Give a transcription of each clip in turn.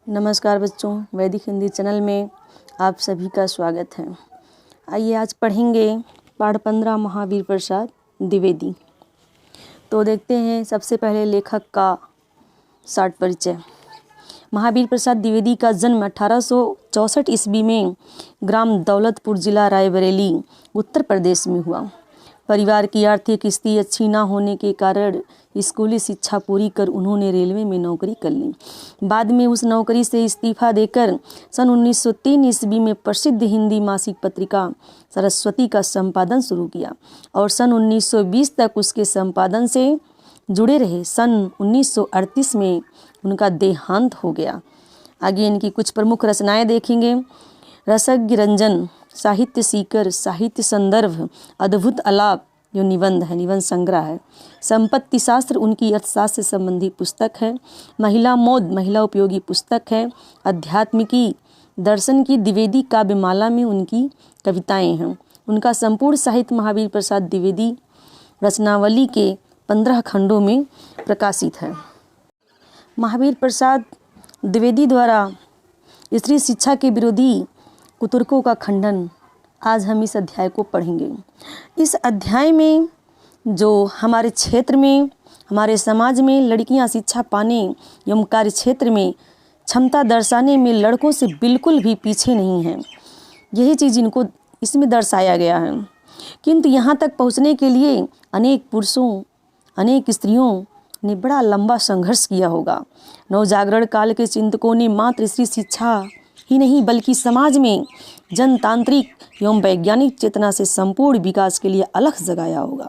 नमस्कार बच्चों, वैदिक हिंदी चैनल में आप सभी का स्वागत है। आइए आज पढ़ेंगे पाठ 15 महावीर प्रसाद द्विवेदी। तो देखते हैं सबसे पहले लेखक का शार्ट परिचय। महावीर प्रसाद द्विवेदी का जन्म 1864 ईस्वी में ग्राम दौलतपुर जिला रायबरेली उत्तर प्रदेश में हुआ। परिवार की आर्थिक स्थिति अच्छी ना होने के कारण स्कूली शिक्षा पूरी कर उन्होंने रेलवे में नौकरी कर ली। बाद में उस नौकरी से इस्तीफा देकर सन 1903 ईस्वी में प्रसिद्ध हिंदी मासिक पत्रिका सरस्वती का संपादन शुरू किया और सन 1920 तक उसके संपादन से जुड़े रहे। सन 1938 में उनका देहांत हो गया। आगे इनकी कुछ प्रमुख रचनाएं देखेंगे। रसज्ञ रंजन, साहित्य सीकर, साहित्य संदर्भ, अद्भुत आलाप जो निबंध है, निबंध संग्रह है। संपत्ति शास्त्र उनकी अर्थशास्त्र से संबंधी पुस्तक है। महिला मोद महिला उपयोगी पुस्तक है। अध्यात्मिकी दर्शन की द्विवेदी काव्यमाला में उनकी कविताएं हैं। उनका संपूर्ण साहित्य महावीर प्रसाद द्विवेदी रचनावली के 15 खंडों में प्रकाशित है। महावीर प्रसाद द्विवेदी द्वारा स्त्री शिक्षा के विरोधी कुतर्कों का खंडन आज हम इस अध्याय को पढ़ेंगे। इस अध्याय में जो हमारे क्षेत्र में, हमारे समाज में लड़कियां शिक्षा पाने एवं कार्य क्षेत्र में क्षमता दर्शाने में लड़कों से बिल्कुल भी पीछे नहीं हैं, यही चीज़ इनको इसमें दर्शाया गया है। किंतु यहाँ तक पहुँचने के लिए अनेक पुरुषों, अनेक स्त्रियों ने बड़ा लंबा संघर्ष किया होगा। नवजागरण काल के चिंतकों ने मात्र स्त्री शिक्षा ही नहीं बल्कि समाज में जनतांत्रिक एवं वैज्ञानिक चेतना से संपूर्ण विकास के लिए अलख जगाया होगा।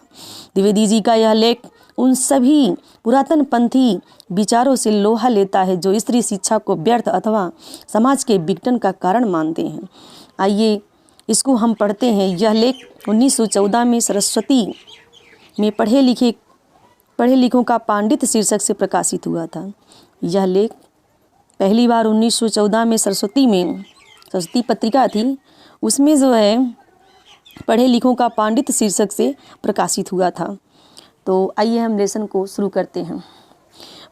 द्विवेदी जी का यह लेख उन सभी पुरातन पंथी विचारों से लोहा लेता है जो स्त्री शिक्षा को व्यर्थ अथवा समाज के विघटन का कारण मानते हैं। आइए इसको हम पढ़ते हैं। यह लेख 1914 में सरस्वती में पढ़े लिखों का पांडित शीर्षक से प्रकाशित हुआ था। यह लेख पहली बार 1914 में सरस्वती पत्रिका थी, उसमें जो है पढ़े लिखों का पांडित शीर्षक से प्रकाशित हुआ था। तो आइए हम लेसन को शुरू करते हैं।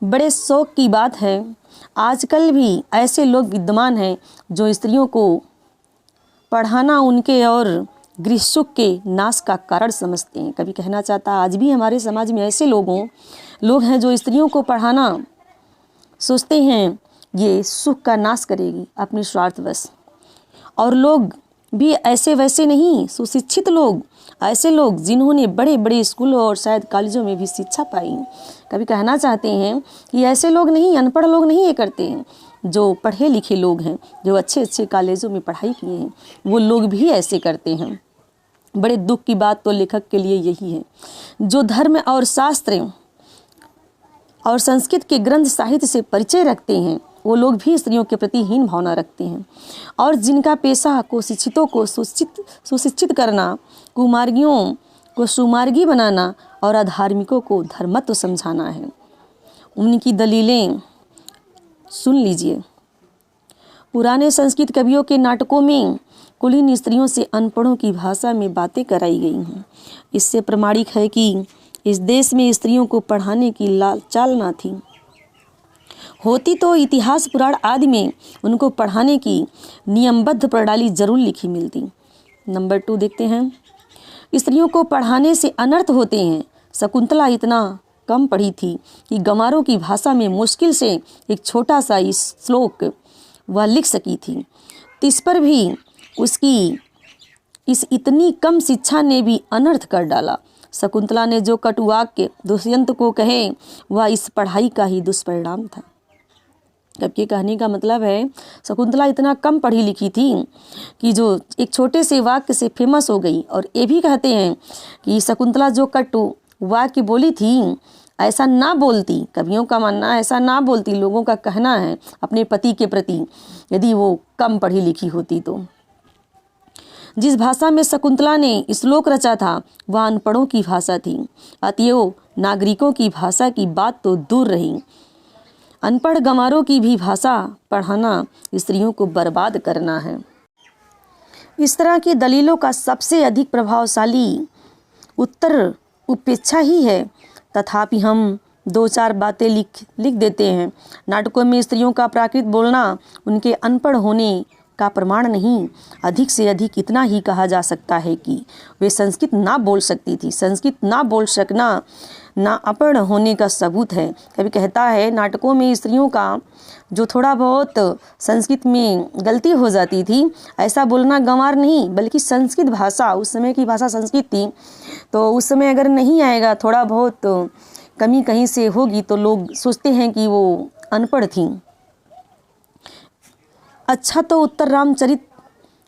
बड़े शौक की बात है, आजकल भी ऐसे लोग विद्यमान हैं जो स्त्रियों को पढ़ाना उनके और गृह सुख के नाश का कारण समझते हैं। कभी कहना चाहता आज भी हमारे समाज में ऐसे लोग हैं जो स्त्रियों को पढ़ाना सोचते हैं ये सुख का नाश करेगी अपने स्वार्थवश। और लोग भी ऐसे वैसे नहीं, सुशिक्षित लोग, ऐसे लोग जिन्होंने बड़े बड़े स्कूलों और शायद कॉलेजों में भी शिक्षा पाई, कभी कहना चाहते हैं कि ऐसे लोग नहीं, अनपढ़ लोग नहीं ये करते हैं। जो पढ़े लिखे लोग हैं, जो अच्छे अच्छे कॉलेजों में पढ़ाई किए हैं, वो लोग भी ऐसे करते हैं। बड़े दुख की बात तो लेखक के लिए यही है। जो धर्म और शास्त्र और संस्कृत के ग्रंथ साहित्य से परिचय रखते हैं, वो लोग भी स्त्रियों के प्रति हीन भावना रखते हैं। और जिनका पेशा को शिक्षितों को सुशिक्षित करना, कुमार्गियों को सुमार्गी बनाना और अधार्मिकों को धर्मत्व समझाना है, उनकी दलीलें सुन लीजिए। पुराने संस्कृत कवियों के नाटकों में कुलीन स्त्रियों से अनपढ़ों की भाषा में बातें कराई गई हैं। इससे प्रमाणिक है कि इस देश में स्त्रियों को पढ़ाने की चाल ना थी। होती तो इतिहास पुराण आदि में उनको पढ़ाने की नियमबद्ध प्रणाली जरूर लिखी मिलती। नंबर 2 देखते हैं। स्त्रियों को पढ़ाने से अनर्थ होते हैं। शकुंतला इतना कम पढ़ी थी कि गंवारों की भाषा में मुश्किल से एक छोटा सा श्लोक वह लिख सकी थी। इस पर भी उसकी इस इतनी कम शिक्षा ने भी अनर्थ कर डाला। शकुंतला ने जो कटुवाक्य दुष्यंत को कहे वह इस पढ़ाई का ही दुष्परिणाम था। अब ये कहने का मतलब है शकुंतला इतना कम पढ़ी लिखी थी कि जो एक छोटे से वाक्य से फेमस हो गई। और ये भी कहते हैं कि शकुंतला जो कटु वाक्य बोली थी ऐसा ना बोलती, कवियों का मानना ऐसा ना बोलती, लोगों का कहना है अपने पति के प्रति, यदि वो कम पढ़ी लिखी होती तो। जिस भाषा में शकुंतला ने श्लोक रचा था वह अनपढ़ों की भाषा थी। अतएव नागरिकों की भाषा की बात तो दूर रही, अनपढ़ गंवारों की भी भाषा पढ़ाना स्त्रियों को बर्बाद करना है। इस तरह की दलीलों का सबसे अधिक प्रभावशाली उत्तर उपेक्षा ही है। तथापि हम दो चार बातें लिख देते हैं। नाटकों में स्त्रियों का प्राकृत बोलना उनके अनपढ़ होने का प्रमाण नहीं, अधिक से अधिक इतना ही कहा जा सकता है कि वे संस्कृत ना बोल सकती थी। संस्कृत ना बोल सकना ना अनपढ़ होने का सबूत है। कभी कहता है नाटकों में स्त्रियों का जो थोड़ा बहुत संस्कृत में गलती हो जाती थी, ऐसा बोलना गंवार नहीं, बल्कि संस्कृत भाषा, उस समय की भाषा संस्कृत थी, तो उस समय अगर नहीं आएगा, थोड़ा बहुत कमी कहीं से होगी, तो लोग सोचते हैं कि वो अनपढ़ थी। अच्छा, तो उत्तर रामचरित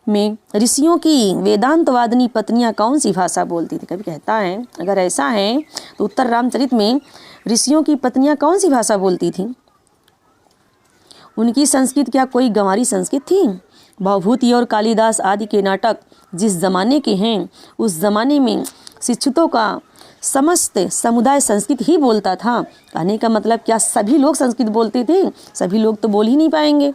में ऋषियों की वेदांतवादिनी पत्नियां कौन सी भाषा बोलती थी? कभी कहता है अगर ऐसा है तो उत्तर रामचरित में ऋषियों की पत्नियां कौन सी भाषा बोलती थी? उनकी संस्कृत क्या कोई गंवारी संस्कृत थी? भवभूति और कालिदास आदि के नाटक जिस जमाने के हैं, उस जमाने में शिक्षितों का समस्त समुदाय संस्कृत ही बोलता था। कहने का मतलब क्या सभी लोग संस्कृत बोलते थे? सभी लोग तो बोल ही नहीं पाएंगे।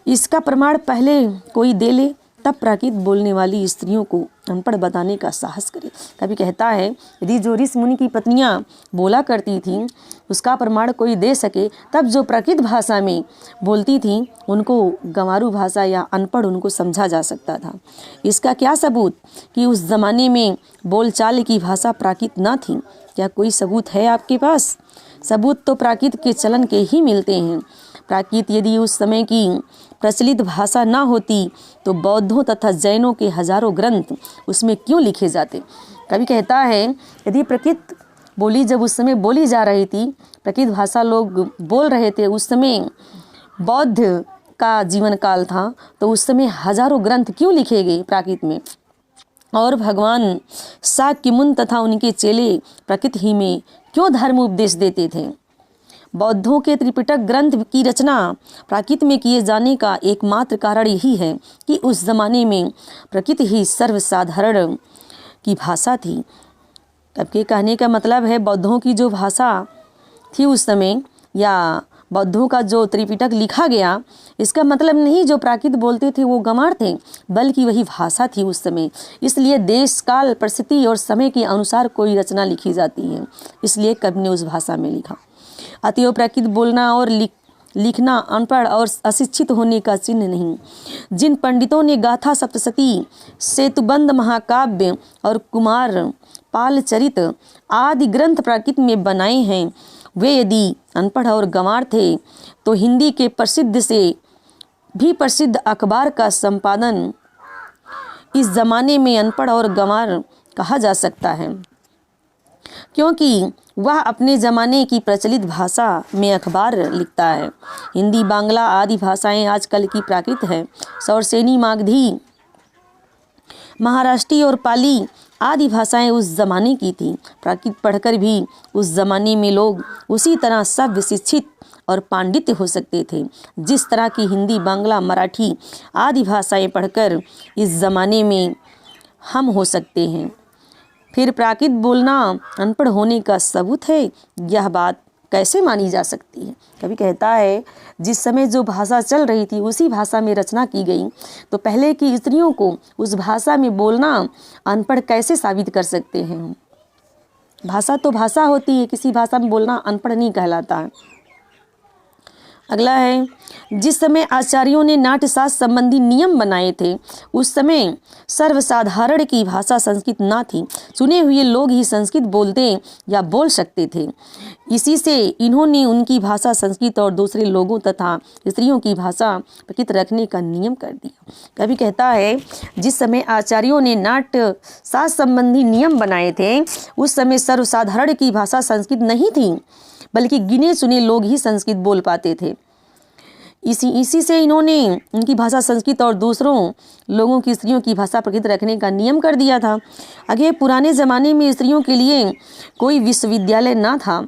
इसका प्रमाण पहले कोई दे ले, तब प्राकृत बोलने वाली स्त्रियों को अनपढ़ बताने का साहस करे। कभी कहता है यदि जो ऋषि मुनि की पत्नियां बोला करती थीं, उसका प्रमाण कोई दे सके, तब जो प्राकृत भाषा में बोलती थीं उनको गंवारू भाषा या अनपढ़ उनको समझा जा सकता था। इसका क्या सबूत कि उस जमाने में बोलचाल की भाषा प्राकृत न थी? क्या कोई सबूत है आपके पास? सबूत तो प्राकृत के चलन के ही मिलते हैं। प्राकृत यदि उस समय की प्रचलित भाषा न होती तो बौद्धों तथा जैनों के हजारों ग्रंथ उसमें क्यों लिखे जाते? कभी कहता है यदि प्राकृत बोली जब उस समय बोली जा रही थी, प्राकृत भाषा लोग बोल रहे थे, उस समय बौद्ध का जीवन काल था, तो उस समय हजारों ग्रंथ क्यों लिखे गए प्राकृत में? और भगवान शाक्यमुनि तथा उनके चेले प्राकृत ही में क्यों धर्म उपदेश देते थे? बौद्धों के त्रिपिटक ग्रंथ की रचना प्राकृत में किए जाने का एकमात्र कारण यही है कि उस जमाने में प्राकृत ही सर्वसाधारण की भाषा थी। आपके कहने का मतलब है बौद्धों की जो भाषा थी उस समय, या बौद्धों का जो त्रिपिटक लिखा गया, इसका मतलब नहीं जो प्राकृत बोलते थे वो गंवार थे, बल्कि वही भाषा थी उस समय। इसलिए देश काल परिस्थिति और समय के अनुसार कोई रचना लिखी जाती है, इसलिए कवि ने उस भाषा में लिखा। अतएव प्राकृत बोलना और लिखना अनपढ़ और अशिक्षित होने का चिन्ह नहीं। जिन पंडितों ने गाथा सप्तशती, सेतुबंध महाकाव्य और कुमार पाल चरित आदि ग्रंथ प्राकृत में बनाए हैं, वे यदि अनपढ़ और गंवार थे तो हिंदी के प्रसिद्ध से भी प्रसिद्ध अखबार का संपादन इस जमाने में अनपढ़ और गंवार कहा जा सकता है, क्योंकि वह अपने ज़माने की प्रचलित भाषा में अखबार लिखता है। हिंदी, बांग्ला आदि भाषाएं आजकल की प्राकृत है। सौरसेनी, मागधी, महाराष्ट्री और पाली आदि भाषाएं उस जमाने की थी। प्राकृत पढ़कर भी उस जमाने में लोग उसी तरह सभ्य, शिक्षित और पांडित्य हो सकते थे जिस तरह की हिंदी, बांग्ला, मराठी आदि भाषाएं पढ़कर इस जमाने में हम हो सकते हैं। फिर प्राकृत बोलना अनपढ़ होने का सबूत है, यह बात कैसे मानी जा सकती है? कभी कहता है जिस समय जो भाषा चल रही थी उसी भाषा में रचना की गई, तो पहले की स्त्रियों को उस भाषा में बोलना अनपढ़ कैसे साबित कर सकते हैं हम? भाषा तो भाषा होती है, किसी भाषा में बोलना अनपढ़ नहीं कहलाता है। अगला है, जिस समय आचार्यों ने नाट्यशास्त्र संबंधी नियम बनाए थे उस समय सर्वसाधारण की भाषा संस्कृत ना थी। चुने हुए लोग ही संस्कृत बोलते या बोल सकते थे। इसी से इन्होंने उनकी भाषा संस्कृत और दूसरे लोगों तथा स्त्रियों की भाषा प्राकृत रखने का नियम कर दिया। कभी कहता है जिस समय आचार्यों ने नाट्यशास्त्र संबंधी नियम बनाए थे उस समय सर्वसाधारण की भाषा संस्कृत नहीं थी, बल्कि गिने चुने लोग ही संस्कृत बोल पाते थे। इसी से इन्होंने उनकी भाषा संस्कृत और दूसरों लोगों की स्त्रियों की भाषा प्राकृत रखने का नियम कर दिया था। आगे पुराने ज़माने में स्त्रियों के लिए कोई विश्वविद्यालय ना था,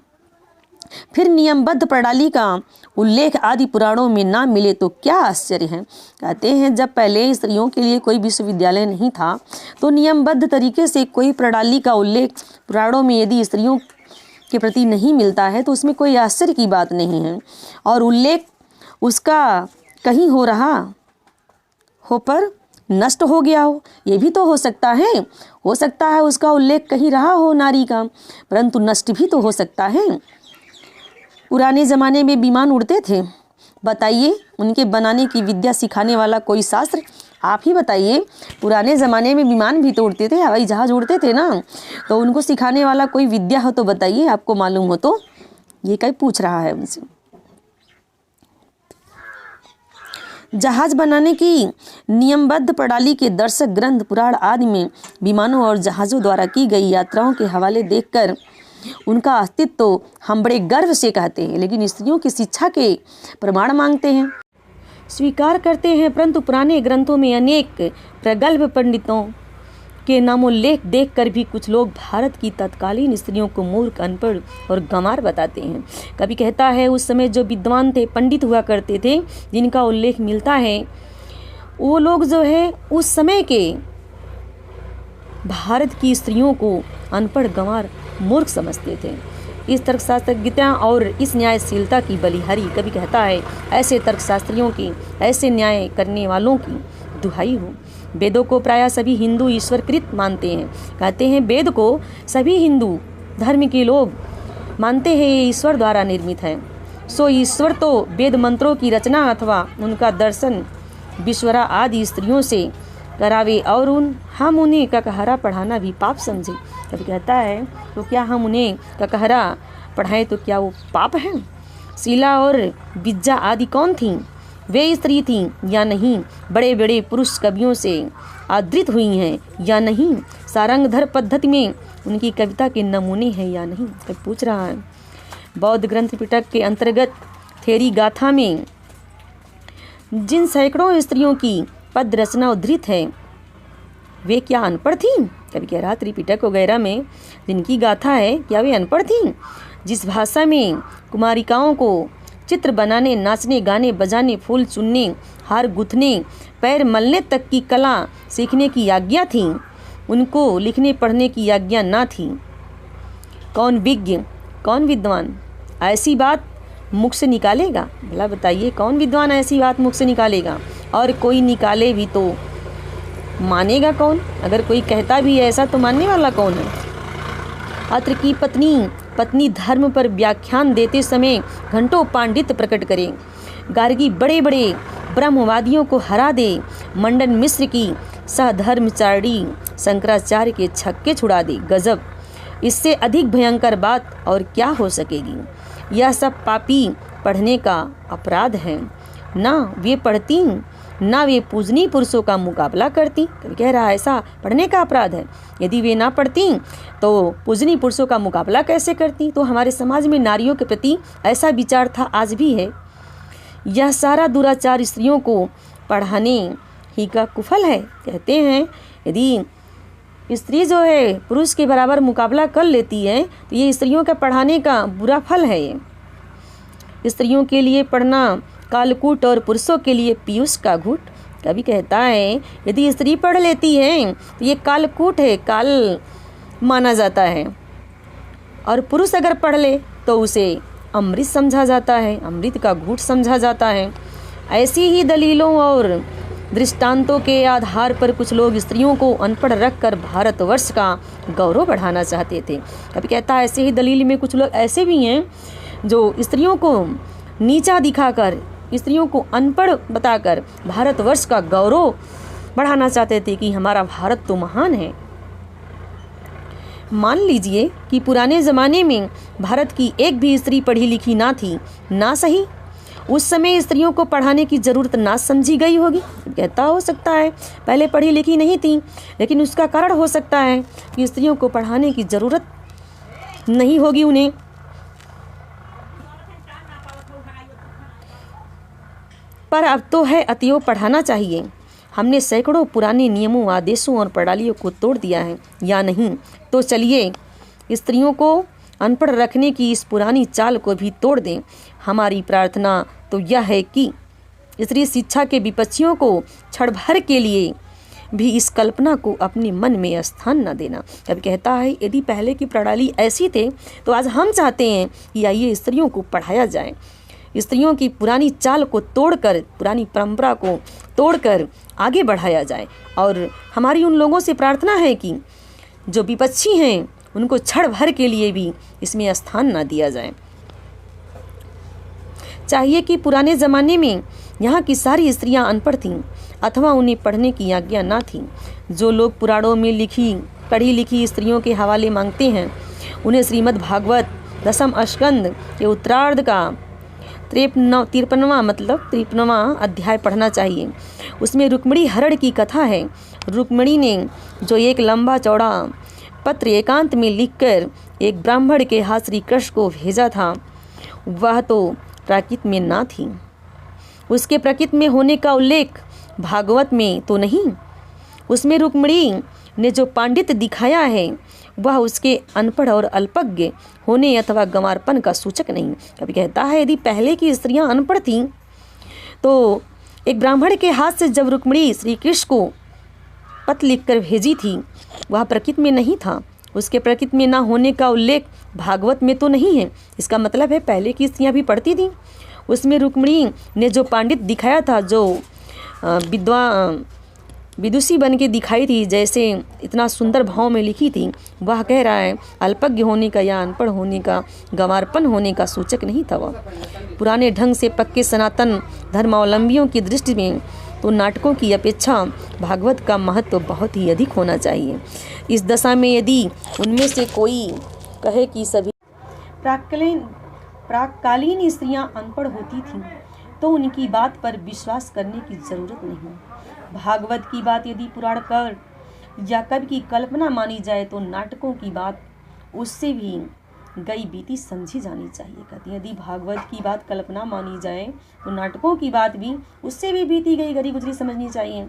फिर नियमबद्ध प्रणाली का उल्लेख आदि पुराणों में ना मिले तो क्या आश्चर्य है। कहते हैं जब पहले स्त्रियों के लिए कोई विश्वविद्यालय नहीं था तो नियमबद्ध तरीके से कोई प्रणाली का उल्लेख पुराणों में यदि स्त्रियों के प्रति नहीं मिलता है तो उसमें कोई आश्चर्य की बात नहीं है। और उल्लेख उसका कहीं हो रहा हो पर नष्ट हो गया हो, ये भी तो हो सकता है। हो सकता है उसका उल्लेख कहीं रहा हो नारी का, परंतु नष्ट भी तो हो सकता है। पुराने ज़माने में विमान उड़ते थे, बताइए उनके बनाने की विद्या सिखाने वाला कोई शास्त्र? आप ही बताइए। पुराने ज़माने में विमान भी तो उड़ते थे, हवाई जहाज़ उड़ते थे ना, तो उनको सिखाने वाला कोई विद्या हो तो बताइए, आपको मालूम हो तो। ये कहीं पूछ रहा है उनसे। जहाज़ बनाने की नियमबद्ध प्रणाली के दर्शक ग्रंथ, पुराण आदि में विमानों और जहाज़ों द्वारा की गई यात्राओं के हवाले देखकर उनका अस्तित्व तो हम बड़े गर्व से कहते हैं, लेकिन स्त्रियों की शिक्षा के प्रमाण मांगते हैं, स्वीकार करते हैं। परंतु पुराने ग्रंथों में अनेक प्रगल्भ पंडितों के नामोल्लेख देखकर भी कुछ लोग भारत की तत्कालीन स्त्रियों को मूर्ख, अनपढ़ और गंवार बताते हैं। कभी कहता है उस समय जो विद्वान थे, पंडित हुआ करते थे, जिनका उल्लेख मिलता है, वो लोग जो है उस समय के भारत की स्त्रियों को अनपढ़, गंवार, मूर्ख समझते थे। इस तर्कशास्त्रज्ञता और इस न्यायशीलता की बलिहारी। कभी कहता है ऐसे तर्कशास्त्रियों की, ऐसे न्याय करने वालों की दुहाई हो। वेदों को प्रायः सभी हिंदू ईश्वरकृत मानते हैं। कहते हैं वेद को सभी हिंदू धर्म के लोग मानते हैं, ये ईश्वर द्वारा निर्मित है। सो ईश्वर तो वेद मंत्रों की रचना अथवा उनका दर्शन विश्वरा आदि स्त्रियों से करावे और हम उन्हें ककहरा पढ़ाना भी पाप समझे। कभी कहता है तो क्या हम उन्हें ककहरा पढ़ाएं तो क्या वो पाप है? शीला और बिज्जा आदि कौन थीं? वे स्त्री थीं या नहीं? बड़े बड़े पुरुष कवियों से आदृत हुई हैं या नहीं? सारंगधर पद्धति में उनकी कविता के नमूने हैं या नहीं? कभी पूछ रहा है। बौद्ध ग्रंथ पिटक के अंतर्गत थेरी गाथा में जिन सैकड़ों स्त्रियों की पद रचना उद्धृत है, वे क्या अनपढ़ थीं? कभी कह रहा त्रिपिटक वगैरह में जिनकी गाथा है, क्या वे अनपढ़ थीं? जिस भाषा में कुमारिकाओं को चित्र बनाने, नाचने, गाने, बजाने, फूल चुनने, हार गुथने, पैर मलने तक की कला सीखने की आज्ञा थी, उनको लिखने पढ़ने की आज्ञा ना थी। कौन विज्ञ, कौन विद्वान ऐसी बात मुख से निकालेगा? भला बताइए, कौन विद्वान ऐसी बात मुख से निकालेगा? और कोई निकाले भी तो मानेगा कौन? अगर कोई कहता भी है ऐसा तो मानने वाला कौन है? अत्र की पत्नी धर्म पर व्याख्यान देते समय घंटों पांडित्य प्रकट करे, गार्गी बड़े बड़े ब्रह्मवादियों को हरा दे, मंडन मिश्र की सहधर्मचारी शंकराचार्य के छक्के छुड़ा दे। गजब! इससे अधिक भयंकर बात और क्या हो सकेगी? यह सब पापी पढ़ने का अपराध है। ना वे पढ़ती, ना वे पूजनीय पुरुषों का मुकाबला करती। कभी कह रहा है ऐसा पढ़ने का अपराध है। यदि वे ना पढ़ती तो पूजनीय पुरुषों का मुकाबला कैसे करती? तो हमारे समाज में नारियों के प्रति ऐसा विचार था, आज भी है। यह सारा दुराचार स्त्रियों को पढ़ाने ही का कुफल है। कहते हैं यदि स्त्री जो है पुरुष के बराबर मुकाबला कर लेती है तो ये स्त्रियों का पढ़ाने का बुरा फल है। ये स्त्रियों के लिए पढ़ना कालकूट और पुरुषों के लिए पीयूष का घूट। कभी कहता है यदि स्त्री पढ़ लेती है तो ये कालकूट है, काल माना जाता है, और पुरुष अगर पढ़ ले तो उसे अमृत समझा जाता है, अमृत का घूट समझा जाता है। ऐसी ही दलीलों और दृष्टांतों के आधार पर कुछ लोग स्त्रियों को अनपढ़ रखकर भारतवर्ष का गौरव बढ़ाना चाहते थे। कभी कहता है ऐसे ही दलील में कुछ लोग ऐसे भी हैं जो स्त्रियों को नीचा दिखाकर, स्त्रियों को अनपढ़ बताकर भारतवर्ष का गौरव बढ़ाना चाहते थे कि हमारा भारत तो महान है। मान लीजिए कि पुराने ज़माने में भारत की एक भी स्त्री पढ़ी लिखी ना थी, ना सही उस समय स्त्रियों को पढ़ाने की ज़रूरत ना समझी गई होगी। कहता हो सकता है पहले पढ़ी लिखी नहीं थी, लेकिन उसका कारण हो सकता है कि स्त्रियों को पढ़ाने की ज़रूरत नहीं होगी उन्हें। पर अब तो है अतियो पढ़ाना चाहिए। हमने सैकड़ों पुराने नियमों, आदेशों और प्रणालियों को तोड़ दिया है या नहीं? तो चलिए स्त्रियों को अनपढ़ रखने की इस पुरानी चाल को भी तोड़ दें। हमारी प्रार्थना तो यह है कि स्त्री शिक्षा के विपक्षियों को क्षण भर के लिए भी इस कल्पना को अपने मन में स्थान न देना। अब कहता है यदि पहले की प्रणाली ऐसी थे तो आज हम चाहते हैं कि आइए स्त्रियों को पढ़ाया जाए, स्त्रियों की पुरानी चाल को तोड़कर, पुरानी परंपरा को तोड़कर आगे बढ़ाया जाए। और हमारी उन लोगों से प्रार्थना है कि जो विपक्षी हैं उनको क्षण भर के लिए भी इसमें स्थान ना दिया जाए। चाहिए कि पुराने ज़माने में यहाँ की सारी स्त्रियाँ अनपढ़ थीं अथवा उन्हें पढ़ने की आज्ञा ना थी। जो लोग पुराणों में पढ़ी लिखी स्त्रियों के हवाले मांगते हैं, उन्हें श्रीमद् भागवत दसम स्कंद के उत्तरार्ध का 53वां अध्याय पढ़ना चाहिए। उसमें रुक्मिणी हरण की कथा है। रुक्मिणी ने जो एक लंबा चौड़ा पत्र एकांत में लिखकर एक ब्राह्मण के हाथ श्री कृष्ण को भेजा था, वह तो प्राकृत में ना थी। उसके प्रकृत में होने का उल्लेख भागवत में तो नहीं। उसमें रुक्मिणी ने जो पांडित्य दिखाया है वह उसके अनपढ़ और अल्पज्ञ होने अथवा गंवारपन का सूचक नहीं। कभी कहता है यदि पहले की स्त्रियां अनपढ़ थीं तो एक ब्राह्मण के हाथ से जब रुक्मिणी श्री कृष्ण को पत्र लिखकर भेजी थी, वह प्रकृत में नहीं था। उसके प्रकृत में ना होने का उल्लेख भागवत में तो नहीं है। इसका मतलब है पहले की स्त्रियां भी पढ़ती थीं। उसमें रुक्मिणी ने जो पांडित्य दिखाया था, जो विदुषी बन के दिखाई थी, जैसे इतना सुंदर भाव में लिखी थी, वह कह रहा है अल्पज्ञ होने का या अनपढ़ होने का, गंवारपन होने का सूचक नहीं था। वह पुराने ढंग से पक्के सनातन धर्मावलंबियों की दृष्टि में तो नाटकों की अपेक्षा भागवत का महत्व बहुत ही अधिक होना चाहिए। इस दशा में यदि उनमें से कोई कहे कि सभी प्राक्कालीन स्त्रियां अनपढ़ होती थीं तो उनकी बात पर विश्वास करने की जरूरत नहीं। भागवत की बात यदि पुराण कर या कवि की कल्पना मानी जाए तो नाटकों की बात उससे भी गई बीती समझी जानी चाहिए। कहती है यदि भागवत की बात कल्पना मानी जाए तो नाटकों की बात भी उससे भी बीती गई गरी गुजरी समझनी चाहिए।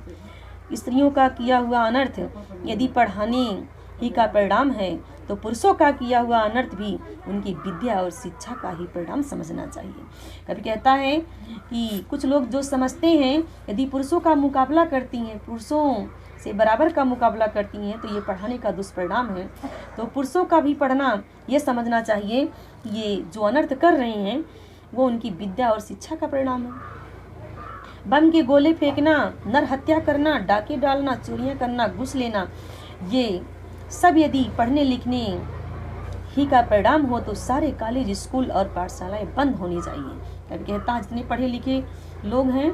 स्त्रियों का किया हुआ अनर्थ यदि पढ़ाने ही का परिणाम है तो पुरुषों का किया हुआ अनर्थ भी उनकी विद्या और शिक्षा का ही परिणाम समझना चाहिए। कभी कहता है कि कुछ लोग जो समझते हैं यदि पुरुषों का मुकाबला करती हैं, पुरुषों से बराबर का मुकाबला करती हैं तो ये पढ़ाने का दुष्परिणाम है। तो पुरुषों का भी पढ़ना ये समझना चाहिए कि ये जो अनर्थ कर रहे हैं वो उनकी विद्या और शिक्षा का परिणाम है। बम के गोले फेंकना, नर हत्या करना, डाके डालना, चोरियां करना, घूस लेना, ये सब यदि पढ़ने लिखने ही का परिणाम हो तो सारे कॉलेज, स्कूल और पाठशालाएं बंद होनी चाहिए। कभी कहता है जितने पढ़े लिखे लोग हैं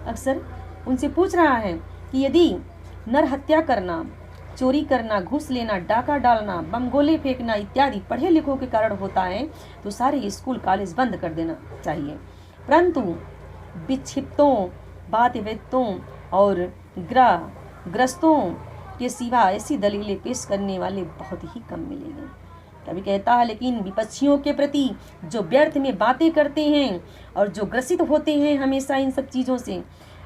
अक्सर उनसे पूछ रहा है कि यदि नर हत्या करना, चोरी करना, घूस लेना, डाका डालना, बम गोले फेंकना इत्यादि पढ़े लिखों के कारण होता है तो सारे स्कूल कॉलेज बंद कर देना चाहिए। परंतु विक्षिप्तों, बातवेत्तों और ग्रस्तों के सिवा ऐसी दलीलें पेश करने वाले बहुत ही कम मिलेंगे। कभी कहता है लेकिन विपक्षियों के प्रति जो व्यर्थ में बातें करते हैं और जो ग्रसित होते हैं हमेशा इन सब चीज़ों से,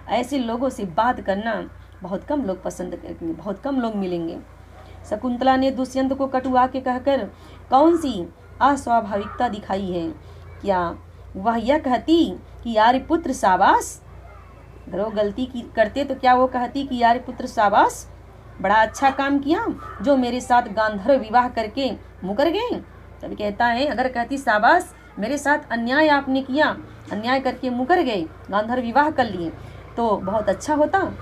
ऐसे लोगों से बात करना बहुत कम लोग पसंद करेंगे, बहुत कम लोग मिलेंगे। शकुंतला ने दुष्यंत को कटुआ के कहकर कौन सी अस्वाभाविकता दिखाई है? क्या वह यह कहती कि यार पुत्र शाबाश? अगर वो गलती करते तो क्या वो कहती कि यार पुत्र शाबाश, बड़ा अच्छा काम किया जो मेरे साथ गांधर्व विवाह करके मुकर गए? तभी कहता है अगर कहती शाबाश मेरे साथ अन्याय आपने किया, अन्याय करके मुकर गए, गांधर्व विवाह कर लिए तो बहुत अच्छा होता।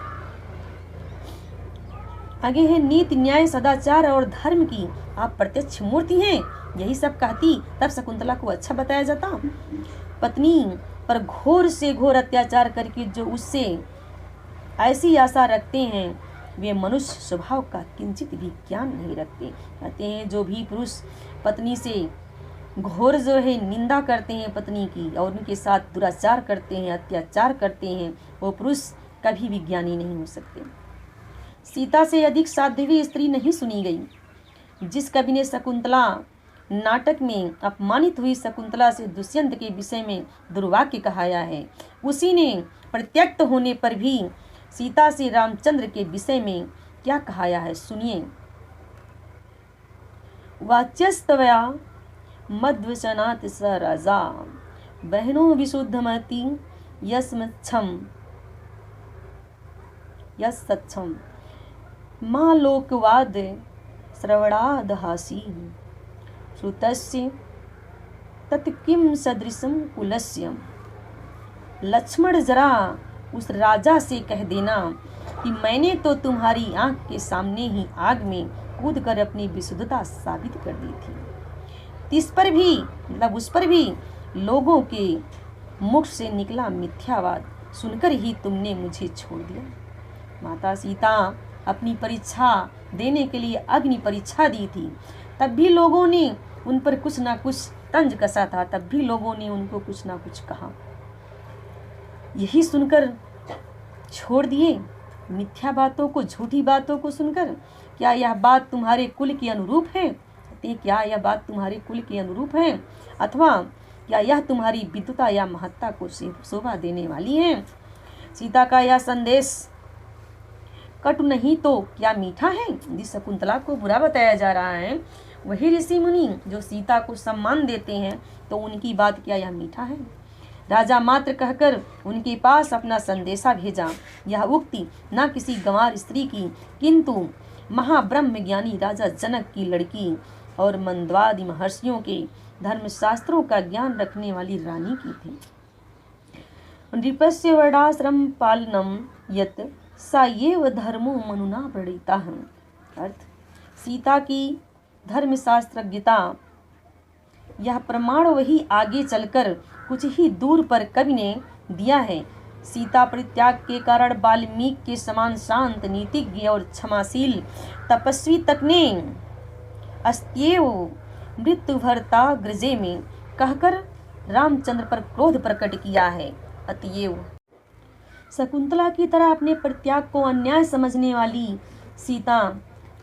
आगे है नीति, न्याय, सदाचार और धर्म की आप प्रत्यक्ष मूर्ति हैं, यही सब कहती तब शकुंतला को अच्छा बताया जाता। पत्नी पर घोर से घोर अत्याचार करके जो उससे ऐसी आशा रखते हैं वे मनुष्य स्वभाव का किंचित भी ज्ञान नहीं रखते। कहते हैं जो भी पुरुष पत्नी से घोर जो है निंदा करते हैं पत्नी की और उनके साथ दुराचार करते हैं, अत्याचार करते हैं, वो पुरुष कभी भी ज्ञानी नहीं हो सकते। सीता से अधिक साध्वी स्त्री नहीं सुनी गई। जिस कवि ने शकुंतला नाटक में अपमानित हुई शकुंतला से दुष्यंत के विषय में दुर्वाक्य कहाया है, उसी ने प्रत्यक्त होने पर भी सीता से रामचंद्र के विषय में क्या कहाया है, सुनिए। वाच्यस्तवया मद्वचनात् स राजा बहनो विशुद्धमति यस्सच्छम माँ लोकवाद श्रवणादहासी श्रुतस्य तत्किं सदृशं कुलस्य। लक्ष्मण जरा उस राजा से कह देना कि मैंने तो तुम्हारी आंख के सामने ही आग में कूदकर अपनी विशुद्धता साबित कर दी थी। इस पर भी मतलब उस पर भी लोगों के मुख से निकला मिथ्यावाद, सुनकर ही तुमने मुझे छोड़ दिया। माता सीता अपनी परीक्षा देने के लिए अग्नि परीक्षा दी थी, तब भी लोगों ने उन पर कुछ ना कुछ तंज कसा था, तब भी लोगों ने उनको कुछ ना कुछ कहा। यही सुनकर छोड़ दिए, मिथ्या बातों को, झूठी बातों को सुनकर। क्या यह बात तुम्हारे कुल के अनुरूप है? क्या यह बात तुम्हारे कुल के अनुरूप है, अथवा क्या यह तुम्हारी विद्वता या महत्ता को शोभा देने वाली है? सीता का यह संदेश कटु नहीं तो क्या मीठा है? जिस शकुंतला को बुरा बताया जा रहा है, वही ऋषि मुनि जो सीता को सम्मान देते हैं, तो उनकी बात क्या यह मीठा है? राजा मात्र कहकर उनके पास अपना संदेशा भेजा। यह उक्ति न किसी गंवार स्त्री की, किंतु महाब्रह्म ज्ञानी राजा जनक की लड़की और मंदवादि महर्षियों के धर्मशास्त्रों का ज्ञान रखने वाली रानी की थी। नृपस्य वर्णाश्रम पालनम यत सायेव धर्मो मनुना प्रणीता। अर्थ, सीता की धर्मशास्त्रज्ञता, यह प्रमाण वही आगे चलकर कुछ ही दूर पर कवि ने दिया है। सीता परित्याग के कारण वाल्मीकि के समान शांत, नीतिज्ञ और क्षमाशील तपस्वी तक ने अस्त्येव मृत्यु भरता गृजे में कहकर रामचंद्र पर क्रोध प्रकट किया है। अतएव शकुंतला की तरह अपने परित्याग को अन्याय समझने वाली सीता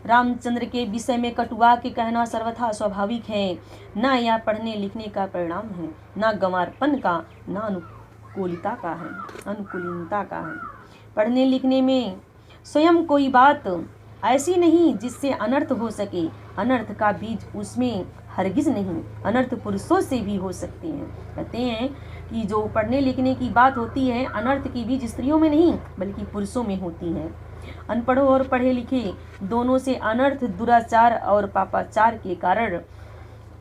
रामचंद्र के विषय में कटुआ के कहना सर्वथा स्वाभाविक है। न यह पढ़ने लिखने का परिणाम है, न गंवारपन का, न अनुकूलता का है। पढ़ने लिखने में स्वयं कोई बात ऐसी नहीं जिससे अनर्थ हो सके। अनर्थ का बीज उसमें हरगिज नहीं। अनर्थ पुरुषों से भी हो सकते हैं। कहते हैं कि जो पढ़ने लिखने की बात होती है, अनर्थ की बीज स्त्रियों में नहीं बल्कि पुरुषों में होती है। अनपढ़ों और पढ़े लिखे दोनों से अनर्थ, दुराचार और पापाचार के कारण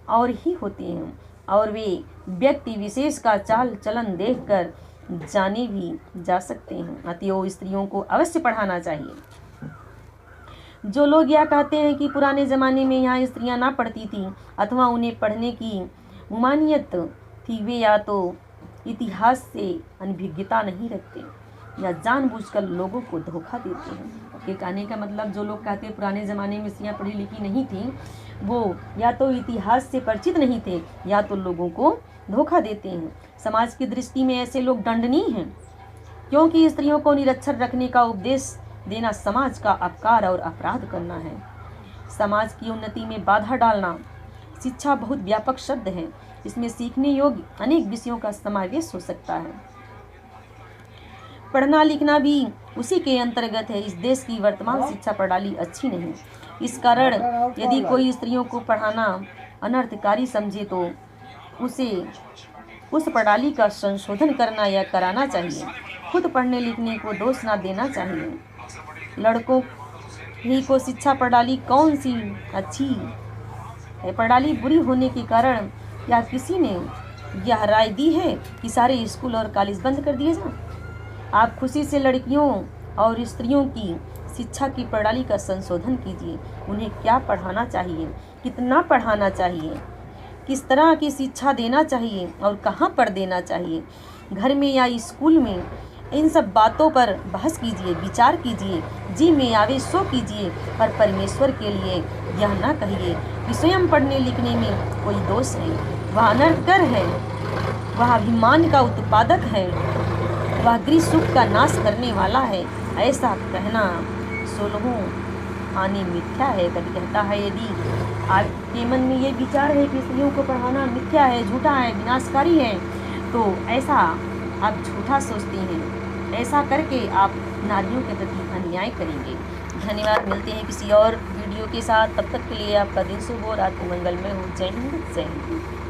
और ही होते हैं, और वे व्यक्ति विशेष का चाल चलन देखकर जाने भी जा सकते हैं। अतएव स्त्रियों को अवश्य पढ़ाना चाहिए। जो लोग यह कहते हैं कि पुराने जमाने में यहाँ स्त्रियां ना पढ़ती थी अथवा उन्हें पढ़ने की मुमानियत थी, वे या तो इतिहास से अनभिज्ञता नहीं रखते या जानबूझकर लोगों को धोखा देते हैं। ये कहने का मतलब, जो लोग कहते हैं पुराने ज़माने में स्त्रियाँ पढ़ी लिखी नहीं थी, वो या तो इतिहास से परिचित नहीं थे या तो लोगों को धोखा देते हैं। समाज की दृष्टि में ऐसे लोग दंडनीय हैं, क्योंकि स्त्रियों को निरक्षर रखने का उपदेश देना समाज का अपकार और अपराध करना है। समाज की उन्नति में बाधा डालना। शिक्षा बहुत व्यापक शब्द है, इसमें सीखने योग्य अनेक विषयों का समावेश हो सकता है। पढ़ना लिखना भी उसी के अंतर्गत है। इस देश की वर्तमान शिक्षा प्रणाली अच्छी नहीं। इस कारण यदि कोई स्त्रियों को पढ़ाना अनर्थकारी समझे तो उसे उस प्रणाली का संशोधन करना या कराना चाहिए। खुद पढ़ने लिखने को दोष ना देना चाहिए। लड़कों ही को शिक्षा प्रणाली कौन सी अच्छी है, प्रणाली बुरी होने के कारण या किसी ने यह राय दी है कि सारे स्कूल और कॉलेज बंद कर दिए जाएं? आप खुशी से लड़कियों और स्त्रियों की शिक्षा की प्रणाली का संशोधन कीजिए। उन्हें क्या पढ़ाना चाहिए, कितना पढ़ाना चाहिए, किस तरह की शिक्षा देना चाहिए और कहाँ पर देना चाहिए, घर में या स्कूल में, इन सब बातों पर बहस कीजिए, विचार कीजिए। जी में आवे सो कीजिए, पर परमेश्वर के लिए यह ना कहिए कि स्वयं पढ़ने लिखने में कोई दोष है। वह अनर्थकर है, वह अभिमान का उत्पादक है, वह गृह सुख का नाश करने वाला है। ऐसा कहना 16 आने मिथ्या है। कभी कहता है यदि आपके मन में ये विचार है कि स्त्रियों को पढ़ाना मिथ्या है, झूठा है, विनाशकारी है, तो ऐसा आप झूठा सोचते हैं। ऐसा करके आप नारियों के प्रति अन्याय करेंगे। धन्यवाद। मिलते हैं किसी और वीडियो के साथ। तब तक के लिए आपका दिन शुभ हो, रात को मंगलमय हो। जय हिंद, जय हिंद।